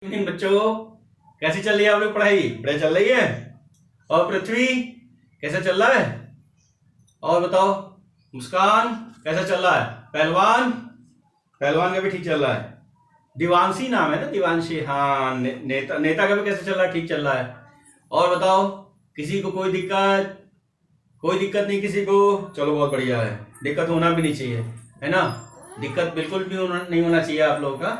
इन बच्चों कैसी चल रही है आप लोग पढ़ाई चल रही है। और पृथ्वी कैसा चल रहा है? और बताओ मुस्कान कैसा चल रहा है? पहलवान पहलवान का भी ठीक चल रहा है। दिवांशी नाम है ना, दिवांशी। हाँ नेता नेता का भी कैसे चल रहा है? ठीक चल रहा है। और बताओ किसी को कोई दिक्कत नहीं किसी को? चलो बहुत बढ़िया है, दिक्कत होना भी नहीं चाहिए, है ना। दिक्कत बिल्कुल भी नहीं होना चाहिए आप लोगों का।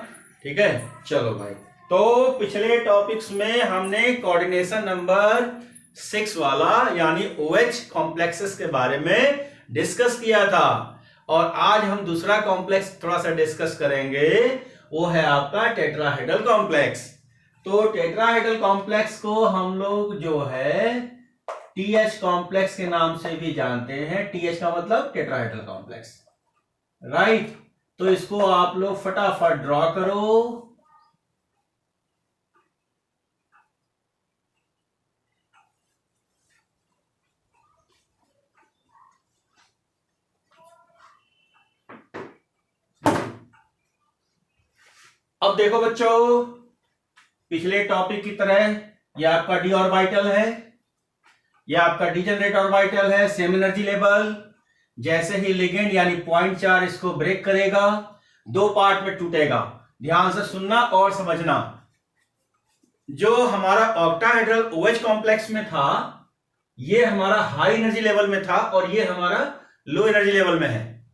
ठीक है, चलो भाई। तो पिछले टॉपिक्स में हमने कोऑर्डिनेशन नंबर 6 वाला यानी OH कॉम्प्लेक्सेस के बारे में डिस्कस किया था। और आज हम दूसरा कॉम्प्लेक्स थोड़ा सा डिस्कस करेंगे, वो है आपका टेट्राहेड्रल कॉम्प्लेक्स। तो टेट्राहेड्रल कॉम्प्लेक्स को हम लोग जो है TH कॉम्प्लेक्स के नाम से भी जानते हैं। TH का मतलब टेट्राहेड्रल कॉम्प्लेक्स, राइट। तो इसको आप लोग फटाफट ड्रॉ करो। अब देखो बच्चों, पिछले टॉपिक की तरह ये आपका डी ऑर्बिटल है, ये आपका डीजेनरेट ऑर्बिटल है, सेम एनर्जी लेवल। जैसे ही लिगेंड यानी पॉइंट चार्ज इसको ब्रेक करेगा, दो पार्ट में टूटेगा। ध्यान से सुनना और समझना। जो हमारा ऑक्टाहेड्रल OH कॉम्प्लेक्स में था, ये हमारा हाई एनर्जी लेवल में था और ये हमारा लो एनर्जी लेवल में है,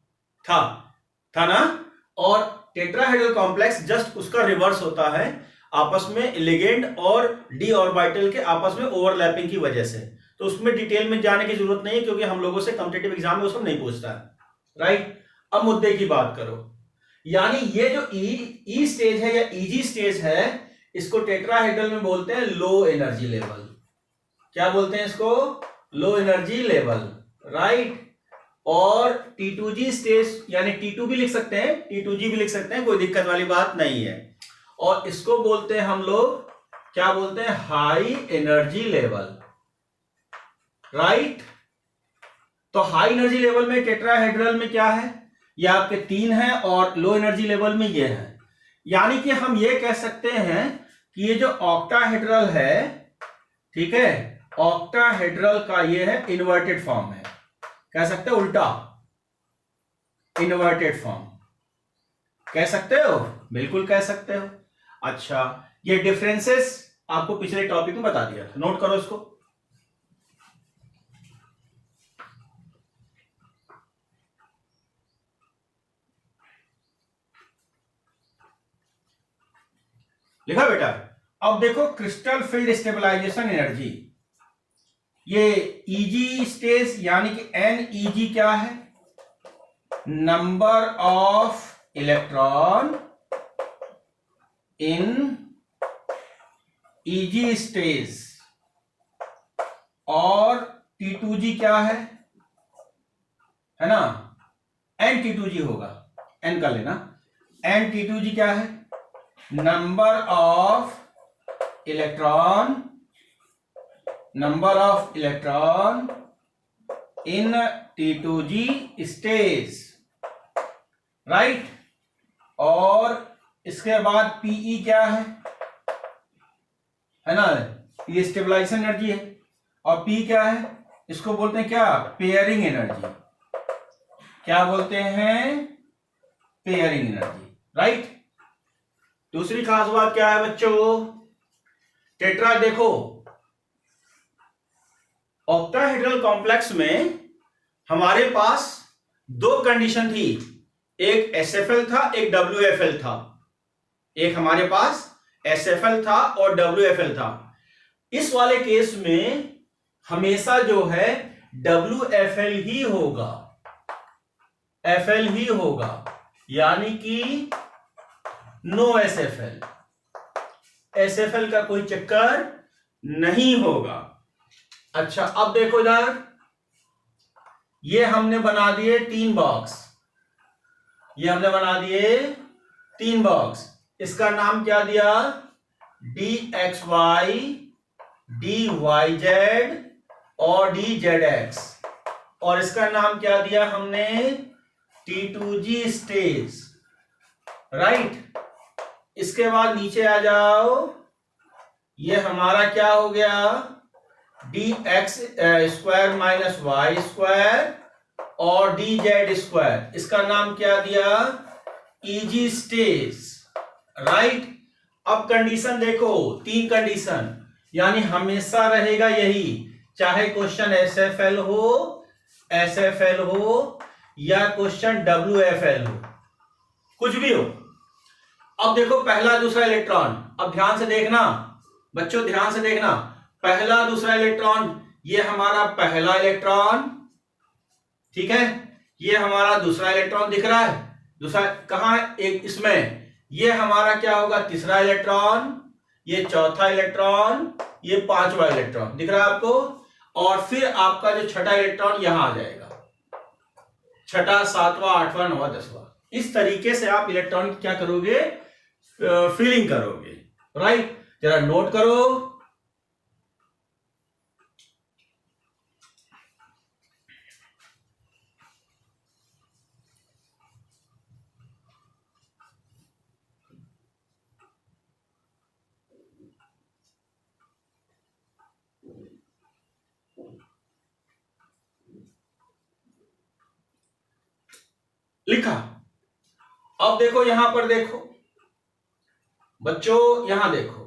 था ना। और टेट्राहेड्रल कॉम्प्लेक्स जस्ट उसका रिवर्स होता है, आपस में लिगेंड और डी ऑर्बिटल के आपस में ओवरलैपिंग की वजह से। तो उसमें डिटेल में जाने की जरूरत नहीं है, क्योंकि हम लोगों से कॉम्पिटिटिव एग्जाम में उसको नहीं पूछता है, राइट। अब मुद्दे की बात करो, यानी ये जो ई स्टेज है या EG स्टेज है, इसको टेट्राहेड्रल में बोलते हैं लो एनर्जी लेवल। क्या बोलते हैं इसको? Low energy level, right. और T2G स्टेज यानी T2 भी लिख सकते हैं, T2G भी लिख सकते हैं, कोई दिक्कत वाली बात नहीं है। और इसको बोलते हैं हम लोग, क्या बोलते हैं? High energy level, right. तो हाई एनर्जी लेवल में टेट्राहेड्रल में क्या है? ये आपके 3 है और लो एनर्जी लेवल में ये है। यानी कि हम ये कह सकते हैं कि ये जो ऑक्टाहेड्रल है, ठीक है, ऑक्टाहेड्रल का ये है इन्वर्टेड फॉर्म है। कह सकते हो उल्टा, इन्वर्टेड फॉर्म कह सकते हो, बिल्कुल कह सकते हो। अच्छा, ये डिफरेंसेस आपको पिछले टॉपिक में बता दिया था, नोट करो इसको। लिखा बेटा? अब देखो क्रिस्टल फील्ड स्टेबलाइजेशन एनर्जी, ये EG स्टेज यानी कि NEG क्या है? Number of electron in EG stage. और T2G क्या है ना? NT2G होगा, N का लेना। NT2G क्या है? Number of electron in T2G stage, right. और इसके बाद PE क्या है ना? ये स्टेबलाइजेशन एनर्जी है। और P क्या है? इसको बोलते हैं क्या? Pairing energy. क्या बोलते हैं? Pairing energy, right. दूसरी खास बात क्या है बच्चों? टेट्रा देखो, ऑक्टाहेड्रल कॉम्प्लेक्स में हमारे पास दो कंडीशन थी, एक SFL था, एक WFL था। एक हमारे पास SFL था और WFL था। इस वाले केस में हमेशा जो है WFL ही होगा, FL ही होगा, यानी कि नो SFL। SFL का कोई चक्कर नहीं होगा। अच्छा, अब देखो इधर, ये हमने बना दिए 3 बॉक्स, ये हमने बना दिए 3 बॉक्स। इसका नाम क्या दिया? DXY, DYZ और DZX। और इसका नाम क्या दिया हमने? T2G stage, right. इसके बाद नीचे आ जाओ, ये हमारा क्या हो गया, D X square minus Y square और डी जेड स्क्वायर, इसका नाम क्या दिया, इजी स्टेज, राइट। अब कंडीशन देखो, 3 कंडीशन, यानी हमेशा रहेगा यही, चाहे क्वेश्चन एसएफएल हो या क्वेश्चन डब्ल्यूएफएल हो, कुछ भी हो। अब देखो पहला दूसरा इलेक्ट्रॉन, अब ध्यान से देखना बच्चों, ध्यान से देखना, पहला दूसरा इलेक्ट्रॉन, ये हमारा पहला इलेक्ट्रॉन, ठीक है, ये हमारा दूसरा इलेक्ट्रॉन दिख रहा है, दूसरा कहां है, एक इसमें, ये हमारा क्या होगा, तीसरा इलेक्ट्रॉन, ये चौथा इलेक्ट्रॉन, ये पांचवा इलेक्ट्रॉन दिख रहा है आपको, और फिर आपका जो छठा इलेक्ट्रॉन यहां आ जाएगा, छठा, सातवां, आठवां, नौवां, 10वां। इस तरीके से आप इलेक्ट्रॉन क्या करोगे, फिलिंग करोगे, राइट। जरा नोट करो, लिखा। अब देखो यहां पर देखो बच्चों, यहां देखो,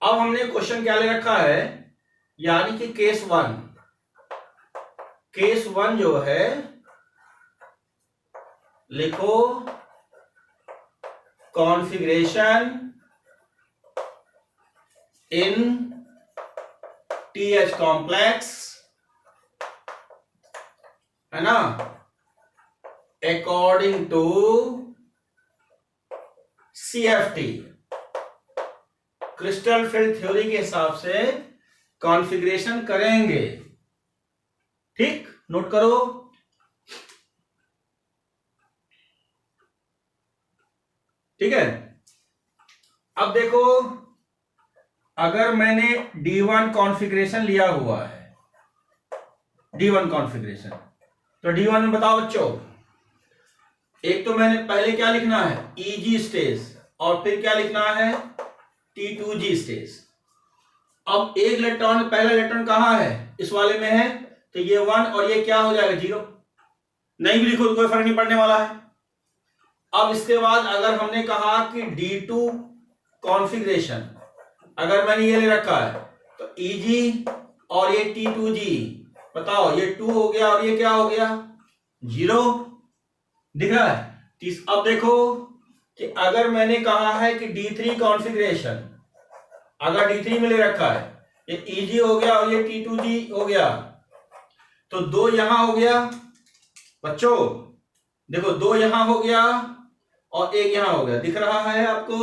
अब हमने क्वेश्चन क्या ले रखा है, यानी कि केस वन जो है, लिखो कॉन्फ़िगरेशन इन TH कॉम्प्लेक्स, है ना, according to CFT, crystal field theory के हिसाब से कॉन्फ़िगरेशन करेंगे, ठीक, नोट करो। ठीक है, अब देखो, अगर मैंने D1 कॉन्फ़िगरेशन लिया हुआ है, D1 कॉन्फ़िगरेशन, तो D1 में बताओ बच्चों, एक तो मैंने पहले क्या लिखना है, EG स्टेज, और फिर क्या लिखना है, T2G स्टेज। अब एक इलेक्ट्रॉन, पहला इलेक्ट्रॉन कहां है, इस वाले में है, तो ये 1 और ये क्या हो जाएगा, 0, नहीं भी लिखो तो कोई फर्क नहीं पड़ने वाला है। अब इसके बाद अगर हमने कहा कि D2 कॉन्फ़िगरेशन, अगर मैंने ये ले रखा है, तो EG और ये T2G, बताओ ये 2 हो गया और ये क्या हो गया, 0, दिख रहा है। अब देखो कि अगर मैंने कहा है कि D3 कॉन्फ़िगरेशन, अगर D3 में ले रखा है, ये EG हो गया और ये T2G हो गया, तो 2 यहां हो गया बच्चों, देखो 2 यहां हो गया और 1 यहां हो गया, दिख रहा है आपको,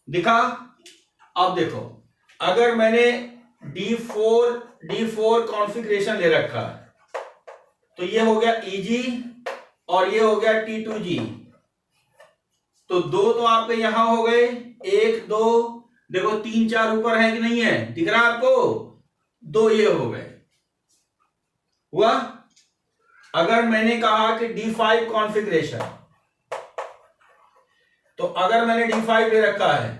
दिखा। अब देखो, अगर मैंने D4 कॉन्फ़िगरेशन ले रखा है, तो ये हो गया EG और ये हो गया T2G, तो 2 तो आपके यहां हो गए, 1 2, देखो 3 4 ऊपर है कि नहीं है, दिख रहा है आपको, 2 ये हो गए, हुआ। अगर मैंने कहा कि D5 कॉन्फ़िगरेशन, तो अगर मैंने D5 ले रखा है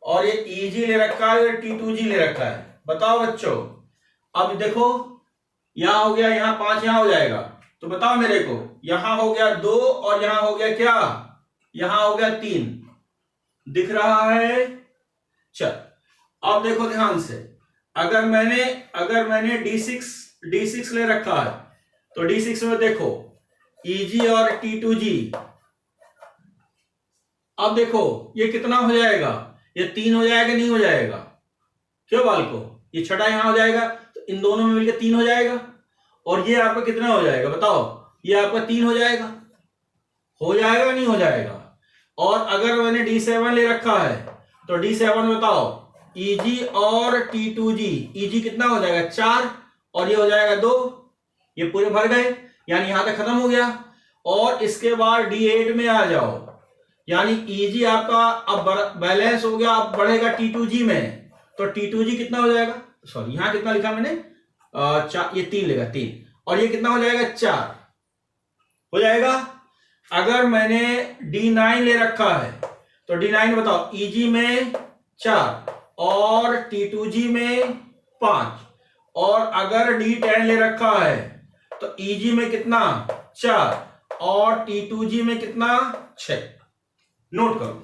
और ये EG ले रखा है और T2G ले रखा है, बताओ बच्चों, अब देखो यहां हो गया, यहां 5 यहां हो जाएगा, तो बताओ मेरे को, यहां हो गया 2 और यहां हो गया क्या, यहां हो गया 3, दिख रहा है। चल अब देखो ध्यान से, अगर मैंने D6 ले रखा है, तो D6 में देखो EG और T2G, अब देखो ये कितना हो जाएगा, ये 3 हो जाएगा, नहीं हो जाएगा, क्यों बालको, ये छठा यहां हो जाएगा, तो इन दोनों में मिलकर 3 हो जाएगा, और ये आपका कितना हो जाएगा, बताओ, ये आपका 3 हो जाएगा, नहीं हो जाएगा। और अगर मैंने D7 ले रखा है, तो D7 में बताओ EG और T2G, EG कितना हो जाएगा, 4, और ये हो जाएगा 2, ये पूरे भर गए, यानी यहां तक खत्म हो गया। और इसके बाद D8 में आ जाओ, यानी EG आपका अब बैलेंस हो गया, अब बढ़ेगा T2G में, तो T2G कितना हो जाएगा, सॉरी यहां कितना लिखा मैंने, ये 3 लेगा, 3, और ये कितना हो जाएगा, 4 हो जाएगा। अगर मैंने D9 ले रखा है, तो D9 बताओ, EG में 4 और T2G में 5, और अगर D10 ले रखा है तो EG में कितना 4 और T2G में कितना 6। नोट करो।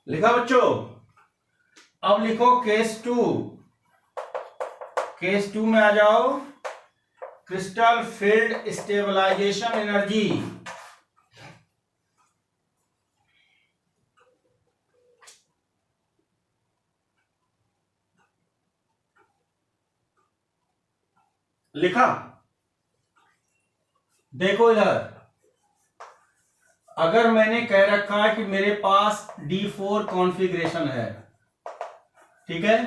लिखा बच्चों? अब लिखो केस 2। केस 2 में आ जाओ, क्रिस्टल फील्ड स्टेबलाइजेशन एनर्जी। लिखा? देखो इधर, अगर मैंने कह रखा है कि मेरे पास D4 कॉन्फ़िगरेशन है, ठीक है,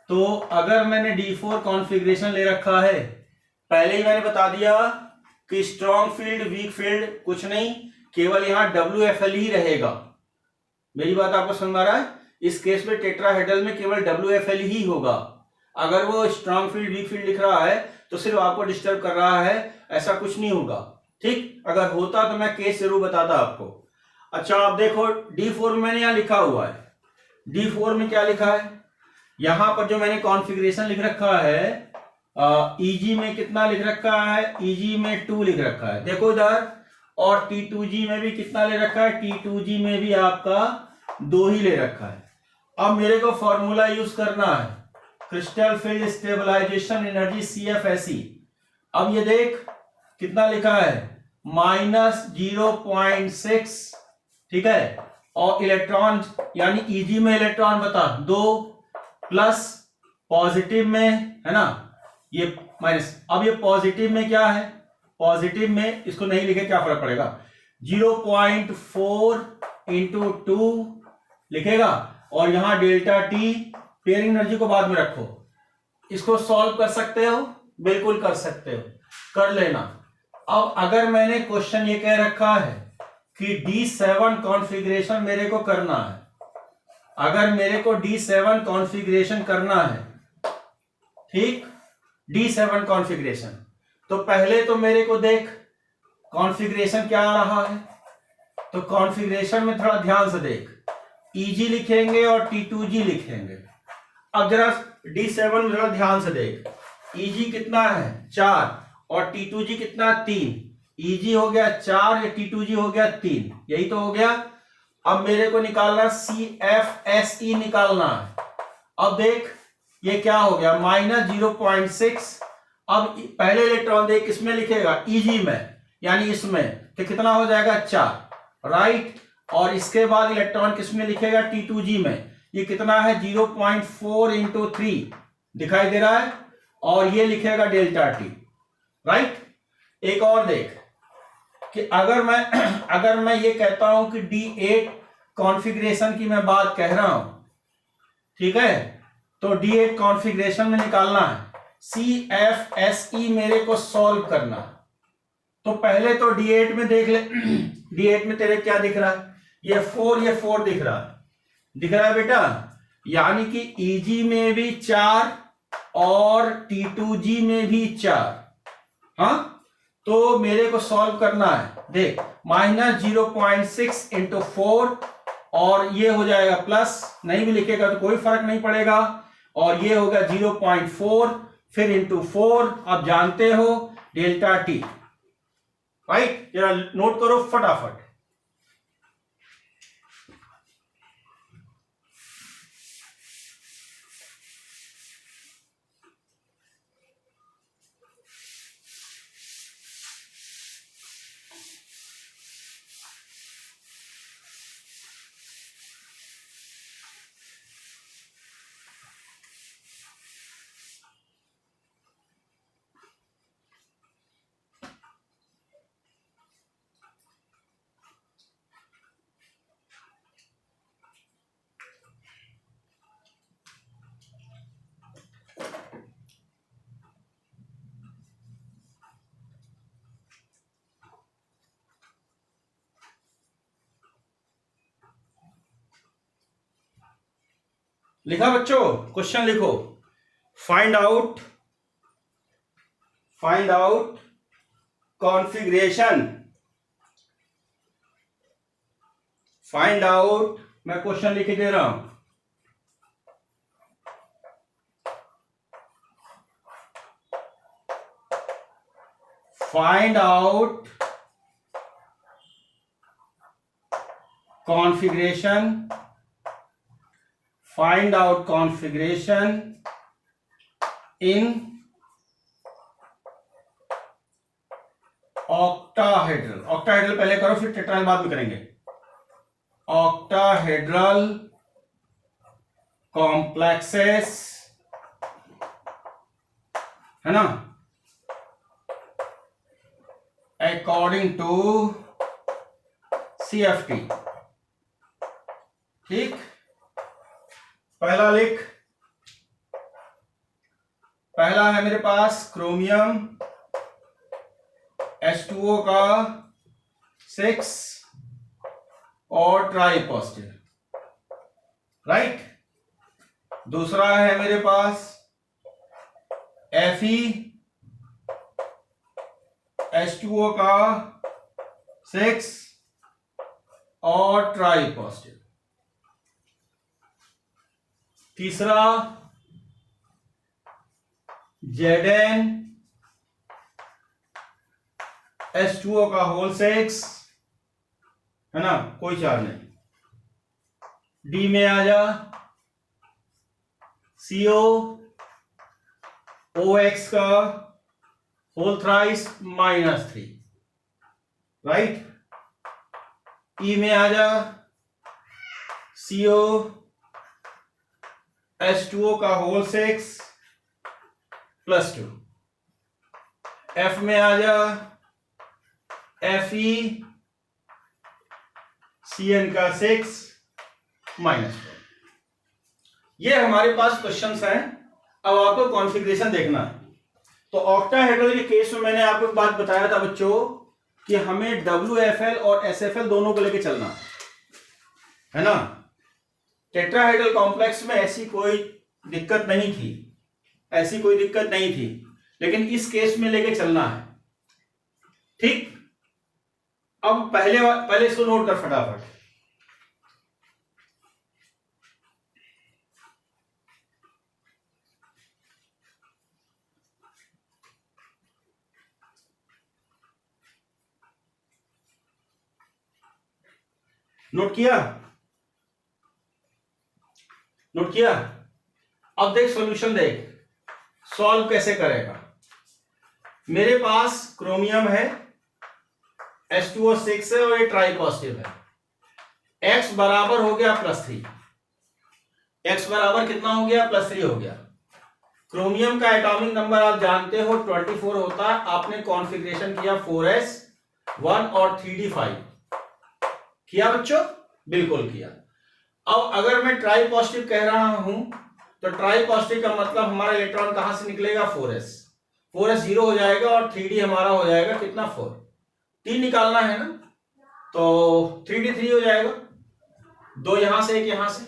तो अगर मैंने D4 कॉन्फ़िगरेशन ले रखा है, पहले ही मैंने बता दिया कि स्ट्रॉन्ग फील्ड वीक फील्ड कुछ नहीं, केवल यहां WFL ही रहेगा। मेरी बात आपको समझ में आ रहा है? इस केस में टेट्राहेड्रल में केवल WFL ही होगा। अगर वो स्ट्रॉन्ग फील्ड वीक फील्ड लिख रहा है तो सिर्फ आपको डिस्टर्ब कर रहा है, ऐसा कुछ नहीं होगा। ठीक, अगर होता तो मैं केस जरूर बताता आपको। अच्छा, आप देखो D4 में मैंने यहां लिखा हुआ है, D4 में क्या लिखा है, यहां पर जो मैंने कॉन्फ़िगरेशन लिख रखा है, EG में कितना लिख रखा है, EG में 2 लिख रखा है, देखो इधर, और T2G में भी कितना ले रखा है, T2G में भी आपका 2 ही ले रखा है। अब मेरे को फॉर्मूला यूज करना है, crystal field stabilization energy CFSE। अब ये देख कितना लिखा है, -0.6, ठीक है, और इलेक्ट्रॉन यानी EG में इलेक्ट्रॉन बता 2, प्लस पॉजिटिव में है ना ये माइनस। अब ये पॉजिटिव में क्या है, पॉजिटिव में इसको नहीं लिखे क्या फर्क पड़ेगा, 0.4 इंटू 2 लिखेगा, और यहां डेल्टा T, पेयरिंग एनर्जी को बाद में रखो। इसको सॉल्व कर सकते हो, बिल्कुल कर सकते हो, कर लेना। अब अगर मैंने क्वेश्चन ये कह रखा है कि D7 कॉन्फ़िगरेशन मेरे को करना है, अगर मेरे को D7 कॉन्फ़िगरेशन करना है, ठीक, D7 कॉन्फ़िगरेशन, तो पहले तो मेरे को देख कॉन्फ़िगरेशन क्या आ रहा है, तो कॉन्फ़िगरेशन में थोड़ा ध्यान से देख, EG लिखेंगे और T2G लिखेंगे। अब जरा D7 में थोड़ा ध्यान से देख, EG कितना है 4 और T2G कितना 3, EG हो गया 4 या T2G हो गया 3, यही तो हो गया। अब मेरे को निकालना CFSE निकालना है। अब देख ये क्या हो गया, -0.6। अब पहले इलेक्ट्रॉन देख किसमें लिखेगा, EG में, यानी इसमें, तो कितना हो जाएगा 4, राइट। और इसके बाद इलेक्ट्रॉन किसमें लिखेगा, T2G में, ये कितना है 0.4 इंटू 3 दिखाई दे रहा है, और ये लिखेगा डेल्टा T, राइट। एक और देख कि अगर मैं ये कहता हूं कि D8 कॉन्फ़िगरेशन की मैं बात कह रहा हूं, ठीक है, तो D8 कॉन्फ़िगरेशन में निकालना है, CFSE मेरे को सॉल्व करना है। तो पहले तो D8 में देख ले, D8 में तेरे क्या दिख रहा है, ये 4 दिख रहा है, दिख रहा है बेटा, यानी कि EG में भी 4 और T2G में भी 4। हाँ, तो मेरे को सॉल्व करना है, देख -0.6 इंटू 4, और ये हो जाएगा प्लस, नहीं भी लिखेगा तो कोई फर्क नहीं पड़ेगा, और ये होगा 0.4 फिर इंटू 4, आप जानते हो डेल्टा T, राइट। जरा नोट करो फटाफट। लिखा बच्चों? क्वेश्चन लिखो। Find out configuration. Find out, मैं क्वेश्चन लिख दे रहा हूं। Find out configuration, find out configuration in octahedral. Octahedral पहले करो, फिर टेट्राहेड्रल बाद में करेंगे। ऑक्टाहेड्रल कॉम्प्लेक्सेस, है ना, अकॉर्डिंग टू CFT। ठीक, पहला लिख। पहला है मेरे पास क्रोमियम H2O का 6 और ट्राई पॉजिटिव, राइट। दूसरा है मेरे पास Fe H2O का 6 और ट्राई पॉजिटिव। तीसरा Zn H2O का होल 6, है ना, कोई चार नहीं। डी में आ जा CO OX का होल थ्राइस -3, राइट। ई में आ जा CO H2O का होल 6 +2। F में आ जा Fe CN का 6 -4। ये हमारे पास क्वेश्चंस हैं। अब आपको कॉन्फ़िगरेशन देखना है। तो ऑक्टाहेड्रल के केस में मैंने आपको एक बात बताया था बच्चों कि हमें WFL और SFL दोनों को लेके चलना है ना। टेट्राहेड्रल कॉम्प्लेक्स में ऐसी कोई दिक्कत नहीं थी, लेकिन इस केस में लेके चलना है। ठीक, अब पहले इसको नोट कर फटाफट। नोट किया? अब देख सॉल्यूशन, देख सॉल्व कैसे करेगा। मेरे पास क्रोमियम है, H2O 6 है और ये ट्राई पॉजिटिव है। X बराबर हो गया +3। X बराबर कितना हो गया? +3 हो गया। क्रोमियम का एटॉमिक नंबर आप जानते हो 24 होता है। आपने कॉन्फ़िगरेशन किया 4s1 और 3d5 किया बच्चों? बिल्कुल किया। अब अगर मैं ट्राई पॉजिटिव कह रहा हूं तो ट्राई पॉजिटिव का मतलब हमारा इलेक्ट्रॉन कहां से निकलेगा? 4s 0 हो जाएगा और 3d हमारा हो जाएगा कितना? 4। 3 निकालना है ना, तो 3d 3 हो जाएगा। 2 यहां से, 1 यहां से।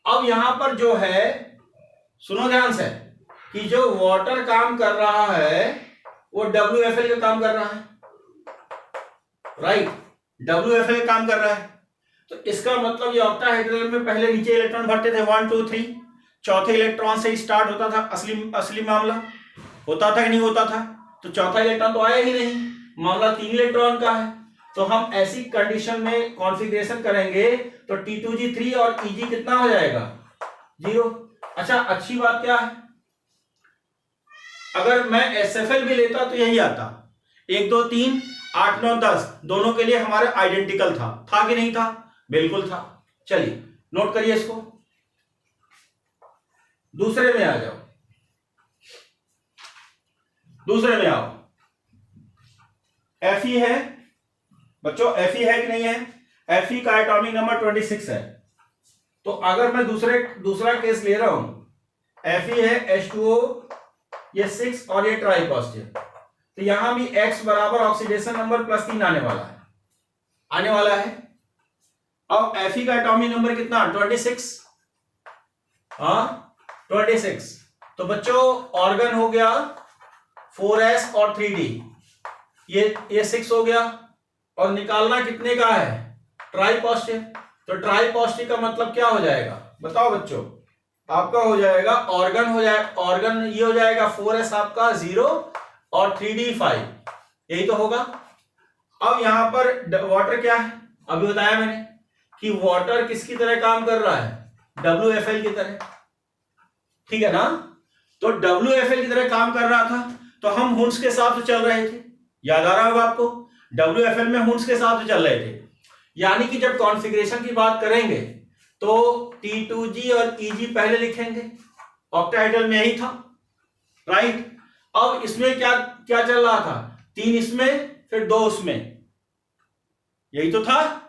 अब यहां पर जो है, सुनो ध्यान से, कि जो वाटर काम कर रहा है वो WFL का काम कर रहा है, राइट। WFL का काम कर रहा है, तो इसका मतलब ये ऑक्टाहेड्रल में पहले नीचे इलेक्ट्रॉन भरते थे 1 2 3, चौथे इलेक्ट्रॉन से स्टार्ट होता था असली मामला। होता था कि नहीं होता था? तो चौथा इलेक्ट्रॉन तो आया ही नहीं, मामला 3 इलेक्ट्रॉन का है। तो हम ऐसी कंडीशन में कॉन्फ़िगरेशन करेंगे तो T2G 3 और EG कितना हो जाएगा? 0। अच्छा, अच्छी बात क्या है, अगर मैं SFL भी लेता तो यही आता। 1 2 3 8 9 10 दोनों के लिए हमारे आइडेंटिकल था कि नहीं था? बिल्कुल था। चलिए नोट करिए इसको। दूसरे में आ जाओ, दूसरे में आओ। Fe है बच्चों, Fe है कि नहीं है? Fe का एटॉमिक नंबर 26 है। तो अगर मैं दूसरा केस ले रहा हूं, Fe है H2O ये 6 और ये ट्राई पॉजिटिव, तो यहां भी X बराबर ऑक्सीडेशन नंबर +3 आने वाला है। अब Fe का एटॉमिक नंबर कितना? 26। हाँ 26। तो बच्चों ऑर्गन हो गया 4s और 3d, ये 6 हो गया, और निकालना कितने का है, ट्राई पॉजिटिव। तो ट्राई पॉजिटिव का मतलब क्या हो जाएगा बताओ बच्चों, आपका हो जाएगा ऑर्गन हो जाए, ऑर्गन ये हो जाएगा 4s आपका 0 और 3d 5, यही तो होगा। अब यहां पर वाटर क्या है, अभी बताया मैंने कि वाटर किसकी तरह काम कर रहा है, WFL की तरह, ठीक है ना। तो WFL की तरह काम कर रहा था, तो हम हुंस के साथ चल रहे थे, याद आ रहा होगा आपको, WFL में हुंस के साथ चल रहे थे। यानी कि जब कॉन्फ़िगरेशन की बात करेंगे तो T2G और EG पहले लिखेंगे, ऑक्टाहेड्रल में यही था, राइट। अब इसमें क्या क्या चल रहा था, 3 इसमें फिर 2 उसमें, यही तो था।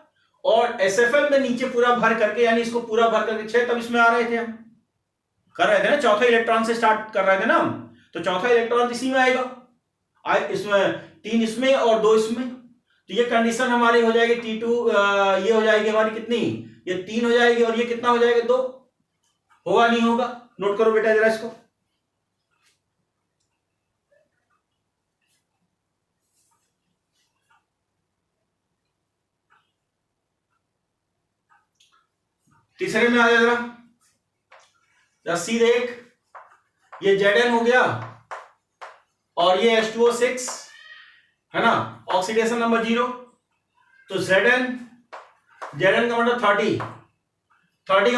और SFL में नीचे पूरा भर करके, यानी इसको पूरा भर करके 6 तब इसमें आ रहे थे, हम कर रहे थे ना, चौथा इलेक्ट्रॉन से स्टार्ट कर रहे थे ना हम, तो चौथा इलेक्ट्रॉन इसी में आएगा, इसमें 3 इसमें और 2 इसमें। तो ये कंडीशन हमारी हो जाएगी T2, ये हो जाएगी हमारी कितनी, ये 3 हो जाएगी, और ये कितना हो जाएगा 2, होगा नहीं होगा, नोट करो बेटा जरा इसको। तीसरे में आ जाए जरा सी देख, ये Zn हो गया और ये H2O6 है ना, ऑक्सीडेशन नंबर 0। तो Zn का मतलब 30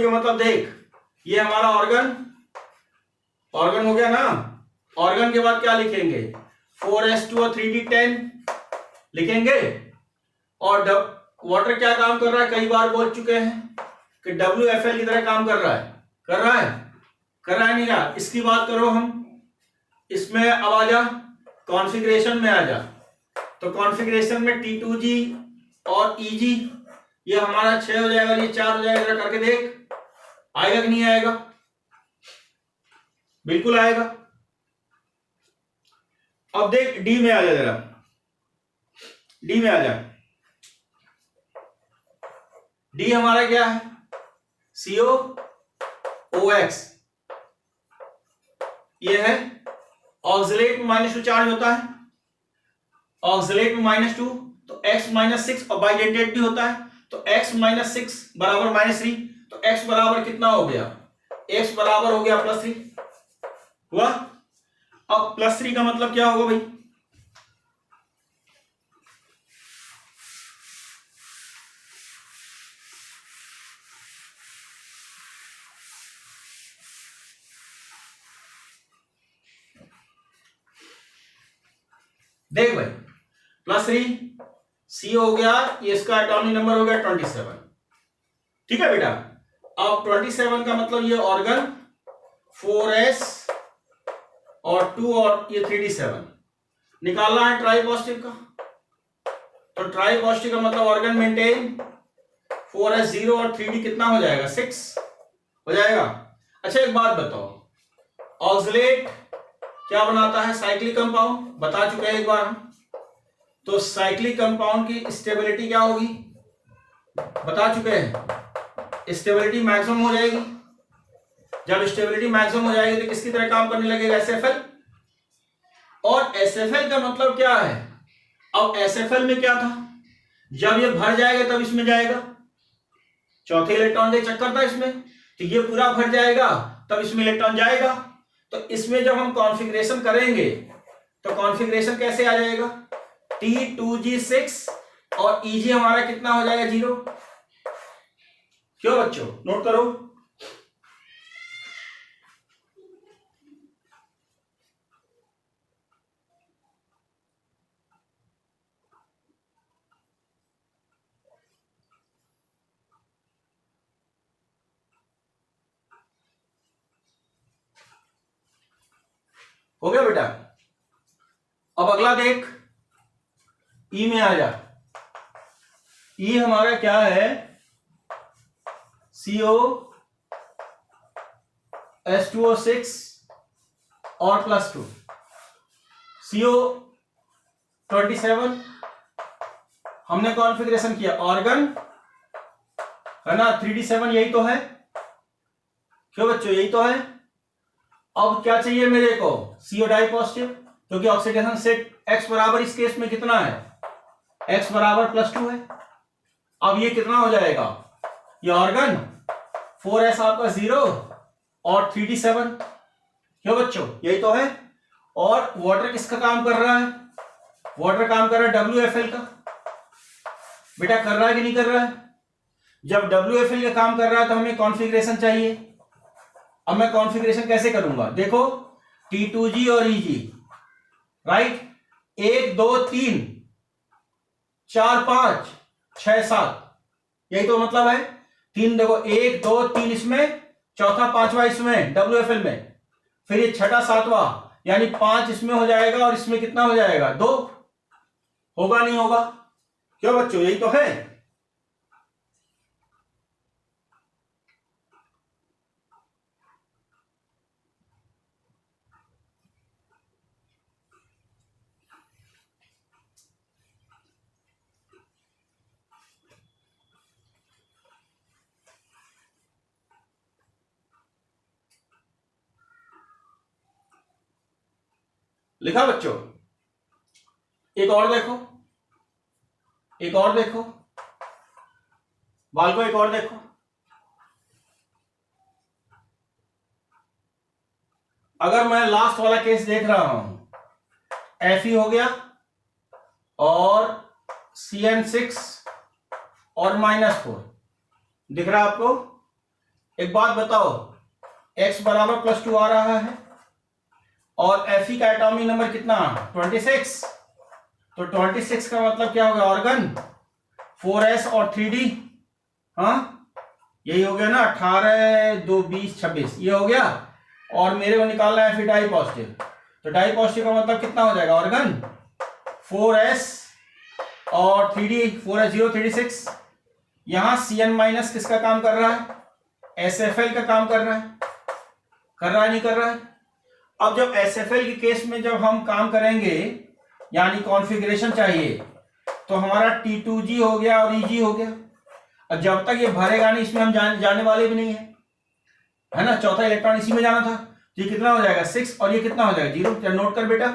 का मतलब देख, ये हमारा ऑर्गन हो गया ना। ऑर्गन के बाद क्या लिखेंगे, 4s2 और 3d 10 लिखेंगे। और वाटर क्या काम कर रहा है, कई बार बोल चुके हैं कि WFL की तरह काम कर रहा है नहीं रहा। इसकी बात करो हम, इसमें अब आ जा, कॉन्फ़िगरेशन में आ जा। तो कॉन्फ़िगरेशन में T2G और EG, ये हमारा 6 हो जाएगा, ये 4 हो जाएगा, जरा करके देख आएगा कि नहीं आएगा, बिल्कुल आएगा। अब देख D में आ जा, जरा D में आ जा। D हमारा क्या है, COOX, ये है ऑक्सलेट में -2 चार्ज होता है, ऑक्सलेट में -2, तो x -6 और बाइडेंटेट भी होता है, तो x -6 बराबर -3, तो x बराबर कितना हो गया, x बराबर हो गया +3 हुआ। अब +3 का मतलब क्या होगा भाई, देख भाई, +3 C हो गया, ये इसका एटॉमिक नंबर हो गया 27, ठीक है बेटा। अब 27 का मतलब ये ऑर्गन 4s और 2 और ये 3d 7 निकालना है ट्राई पॉजिटिव का। तो ट्राई पॉजिटिव का मतलब ऑर्गन मेंटेन 4s 0 और 3d कितना हो जाएगा, 6 हो जाएगा। अच्छा एक बात बताओ, ऑक्सलेट क्या बनाता है, साइक्लिक कंपाउंड, बता चुके हैं एक बार हम। तो साइक्लिक कंपाउंड की स्टेबिलिटी क्या होगी, बता चुके हैं, स्टेबिलिटी मैक्सिमम हो जाएगी। जब स्टेबिलिटी मैक्सिमम हो जाएगी तो किसकी तरह काम करने लगेगा, SFL। और SFL का मतलब क्या है, अब SFL में क्या था, जब ये भर जाएगा तब इसमें जाएगा, चौथे इलेक्ट्रॉन का चक्कर था इसमें, तो ये पूरा भर जाएगा तब इसमें इलेक्ट्रॉन जाएगा। तो इसमें जब हम कॉन्फ़िगरेशन करेंगे तो कॉन्फ़िगरेशन कैसे आ जाएगा, T2G6 और EG हमारा कितना हो जाएगा, 0। क्यों बच्चों, नोट करो। हो गया बेटा। अब अगला देख, E में आ जा। E हमारा क्या है, COH2O6 और +2, CO27 हमने कॉन्फ़िगरेशन किया, ऑर्गन है ना 3d 7 यही तो है, क्यों बच्चों, यही तो है। अब क्या चाहिए मेरे को, CO डाई पॉजिटिव, क्योंकि ऑक्सीडेशन सेट x बराबर इस केस में कितना है, x बराबर +2 है। अब ये कितना हो जाएगा, ये ऑर्गन 4s आपका 0 और 3d 7। क्यों बच्चों, यही तो है। और वाटर किसका काम कर रहा है, वाटर काम कर रहा है WFL का। बेटा कर रहा है कि नहीं कर रहा है? जब WFL का काम कर रहा है तो हमें कॉन्फ़िगरेशन चाहिए। अब मैं कॉन्फ़िगरेशन कैसे करूंगा, देखो T2G और EG, राइट, 1 2 3 4 5 6 7, यही तो मतलब है। 3 देखो, 1 2 3 इसमें, चौथा पांचवा इसमें WFL में, फिर ये छठा सातवां, यानी 5 इसमें हो जाएगा और इसमें कितना हो जाएगा, 2। होगा नहीं होगा? क्यों बच्चों, यही तो है। लिखा बच्चों? एक और देखो, एक और देखो बाल को, एक और देखो। अगर मैं लास्ट वाला केस देख रहा हूं, Fe हो गया और CN6 और -4 दिख रहा है आपको। एक बात बताओ, x बराबर +2 आ रहा है और Fe का एटॉमिक नंबर कितना, 26। तो 26 का मतलब क्या होगा, ऑर्गन 4s और 3d, हाँ यही हो गया ना, 18 2 20 26, ये हो गया। और मेरे को निकालना है Fe डाई पॉजिटिव, तो डाई पॉजिटिव का मतलब कितना हो जाएगा, ऑर्गन 4s और 3d, 4s 0 3d 6। यहां Cn- किसका काम कर रहा है, SFL का काम कर रहा है, नहीं कर रहा है? अब जब SFL के केस में जब हम काम करेंगे, यानी कॉन्फ़िगरेशन चाहिए, तो हमारा T2G हो गया और EG हो गया। और जब तक ये भरेगा नहीं, इसमें हम जाने वाले भी नहीं है ना। चौथा इलेक्ट्रॉन इसी में जाना था, तो ये कितना हो जाएगा 6 और ये कितना हो जाएगा 0। क्या नोट कर बेटा,